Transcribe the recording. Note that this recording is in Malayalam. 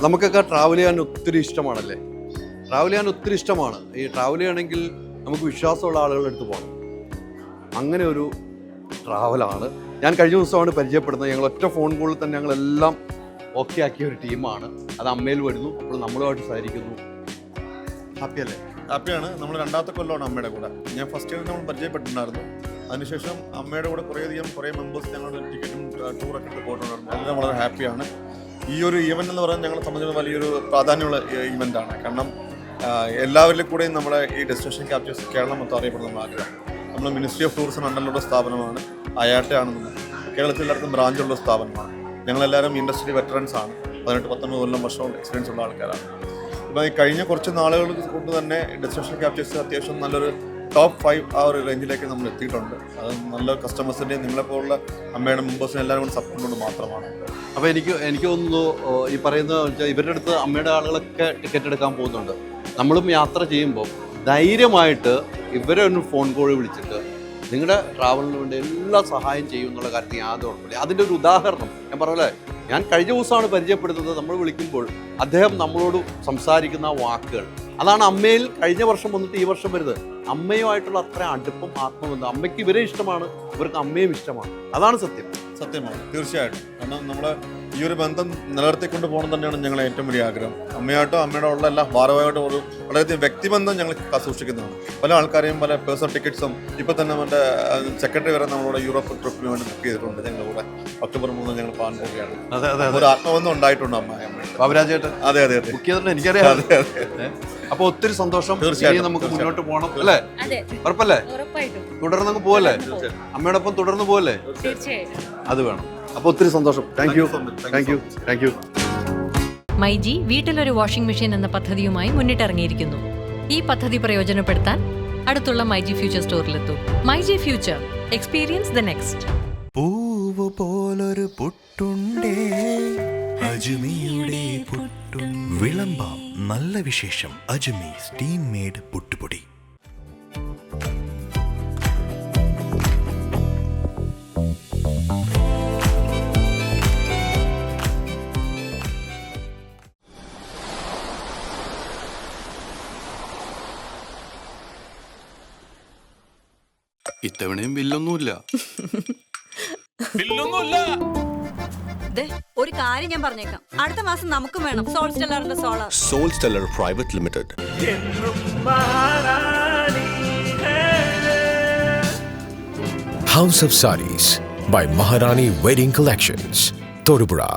നമുക്കൊക്കെ ട്രാവൽ ചെയ്യാൻ ഒത്തിരി ഇഷ്ടമാണല്ലേ? ട്രാവൽ ചെയ്യാൻ ഒത്തിരി ഇഷ്ടമാണ്. ഈ ട്രാവൽ ചെയ്യണമെങ്കിൽ നമുക്ക് വിശ്വാസമുള്ള ആളുകളുടെ അടുത്ത് പോകണം. അങ്ങനെ ഒരു ട്രാവലാണ് ഞാൻ കഴിഞ്ഞ ദിവസമാണ് പരിചയപ്പെടുന്നത്. ഞങ്ങൾ ഒറ്റ ഫോൺ കോളിൽ തന്നെ ഞങ്ങളെല്ലാം ഓക്കെ ആക്കിയ ഒരു ടീമാണ്. അത് അമ്മയിൽ വരുന്നു, അപ്പോൾ നമ്മളുമായിട്ട് സഹകരിക്കുന്നു. ഹാപ്പി അല്ലേ? ഹാപ്പിയാണ്. നമ്മൾ രണ്ടാമത്തെ കൊല്ലമാണ് അമ്മയുടെ കൂടെ. ഞാൻ ഫസ്റ്റ് ഇയർ നമ്മൾ പരിചയപ്പെട്ടിട്ടുണ്ടായിരുന്നു. അതിനുശേഷം അമ്മയുടെ കൂടെ കുറേ മെമ്പേഴ്സ് ഞങ്ങളുടെ ടിക്കറ്റും ടൂറൊക്കെ എടുത്ത് പോയിട്ടുണ്ടായിരുന്നു. എല്ലാം വളരെ ഹാപ്പിയാണ്. ഈ ഒരു ഈവൻ്റ് എന്ന് പറയുന്നത് ഞങ്ങളെ സംബന്ധിച്ച് വലിയൊരു പ്രാധാന്യമുള്ള ഈവൻ്റാണ്. കാരണം എല്ലാവരിലും കൂടെയും നമ്മുടെ ഈ ഡെസ്റ്റിനേഷൻ ക്യാപ്ചേഴ്സ് കേരളം മൊത്തം അറിയപ്പെടുന്ന ആഗ്രഹം. നമ്മൾ മിനിസ്ട്രി ഓഫ് ടൂറിസം അണ്ടറിലുള്ള സ്ഥാപനമാണ്. അയാട്ടയാണെന്ന് കേരളത്തിൽ എല്ലാവർക്കും ബ്രാഞ്ചുള്ള സ്ഥാപനമാണ്. ഞങ്ങളെല്ലാവരും ഇൻഡസ്ട്രി വെറ്ററൻസ് ആണ്. 18-19 കൊല്ലം വർഷം എക്സ്പീരിയൻസ് ഉള്ള ആൾക്കാരാണ്. ഇപ്പോൾ ഈ കഴിഞ്ഞ കുറച്ച് നാളുകൾ കൊണ്ട് തന്നെ ഡെസ്റ്റിനേഷൻ ക്യാപ്ചേഴ്സ് അത്യാവശ്യം നല്ലൊരു ടോപ്പ് 5 ആ ഒരു റേഞ്ചിലേക്ക് നമ്മൾ എത്തിയിട്ടുണ്ട്. അത് നല്ല കസ്റ്റമേഴ്സിൻ്റെയും നിങ്ങളെപ്പോലുള്ള അമ്മയുടെ മെമ്പേഴ്സിനും എല്ലാവരും കൂടി സപ്പോർട്ട് കൊണ്ട് മാത്രമാണ്. അപ്പോൾ എനിക്ക് തോന്നുന്നു ഈ പറയുന്നത് വെച്ചാൽ ഇവരുടെ അടുത്ത് അമ്മയുടെ ആളുകളൊക്കെ ടിക്കറ്റ് എടുക്കാൻ പോകുന്നുണ്ട്. നമ്മളും യാത്ര ചെയ്യുമ്പോൾ ധൈര്യമായിട്ട് ഇവരെ ഒന്ന് ഫോൺ കോൾ വിളിച്ചിട്ട് നിങ്ങളുടെ ട്രാവലിന് വേണ്ടി എല്ലാ സഹായം ചെയ്യും എന്നുള്ള കാര്യത്തിൽ യാതൊരു ഉറപ്പില്ല. അതിൻ്റെ ഒരു ഉദാഹരണം ഞാൻ പറഞ്ഞല്ലേ, ഞാൻ കഴിഞ്ഞ ദിവസമാണ് പരിചയപ്പെടുന്നത്. നമ്മൾ വിളിക്കുമ്പോൾ അദ്ദേഹം നമ്മളോട് സംസാരിക്കുന്ന വാക്കുകൾ, അതാണ് അമ്മയിൽ കഴിഞ്ഞ വർഷം വന്നിട്ട് ഈ വർഷം വരുന്നത്. അമ്മയുമായിട്ടുള്ള അത്ര അടുപ്പം, ആത്മബന്ധം. അമ്മയ്ക്ക് ഇവരെ ഇഷ്ടമാണ്, ഇവർക്ക് അമ്മയും ഇഷ്ടമാണ്. അതാണ് സത്യമാണ്. തീർച്ചയായിട്ടും. കാരണം നമ്മൾ ഈ ഒരു ബന്ധം നിലനിർത്തിക്കൊണ്ട് പോകണം തന്നെയാണ് ഞങ്ങളെ ഏറ്റവും വലിയ ആഗ്രഹം. അമ്മയായിട്ടോ അമ്മയുടെ ഉള്ള എല്ലാ ഭാരമായിട്ടും ഒരു വളരെയധികം വ്യക്തിബന്ധം ഞങ്ങൾ സൂക്ഷിക്കുന്നതാണ്. പല ആൾക്കാരെയും പല പേഴ്സണൽ ടിക്കറ്റ്സും ഇപ്പോൾ തന്നെ നമ്മുടെ സെക്രട്ടറി വരെ നമ്മളോട് യൂറോപ്പ് ട്രിപ്പിന് വേണ്ടി ബുക്ക് ചെയ്തിട്ടുണ്ട്. ഞങ്ങളുടെ കൂടെ ഒക്ടോബർ 3 ഞങ്ങൾ പോകാൻ പോവുകയാണ്. ഒരു ആത്മബന്ധം ഉണ്ടായിട്ടുണ്ട് ബാബുരാജേട്ടൻ. അതെ ബുക്ക് ചെയ്തിട്ടുണ്ട്, എനിക്കറിയാം. അപ്പൊ ഒത്തിരി സന്തോഷം. തീർച്ചയായും നമുക്ക് മുന്നോട്ട് പോകണം അല്ലേ? ഉറപ്പല്ലേ? തുടർന്ന് പോവല്ലേ? അമ്മയോടൊപ്പം തുടർന്ന് പോവല്ലേ? അത് വേണം. അപ്പൊ ഒത്തിരി സന്തോഷം. Thank you. മൈജി വീട്ടിലൊരു വാഷിംഗ് മെഷീൻ എന്ന പദ്ധതിയുമായി മുന്നിട്ടിറങ്ങിയിരിക്കുന്നു. ഈ പദ്ധതി പ്രയോജനപ്പെടുത്താൻ അടുത്തുള്ള മൈജി ഫ്യൂച്ചർ സ്റ്റോറിലെത്തൂ. MyG future, experience the next. പൂവ് പോലൊരു പുട്ടുണ്ടേ അജ്മിയുടെ പുട്ടും. വിളമ്പാം നല്ല വിശേഷം. അജ്മി സ്റ്റീം മെയ്ഡ് പുട്ടുപൊടി. ഇത്തവണയും ബില്ലൊന്നുമില്ല. ഒരു കാര്യം ഞാൻ പറഞ്ഞേക്കാം, അടുത്ത മാസം നമുക്കും വേണം സോൾ സ്റ്റെല്ലറിന്റെ solar. Sol Stellar private limited. House of Sarees by Maharani Wedding Collections, Todupuzha.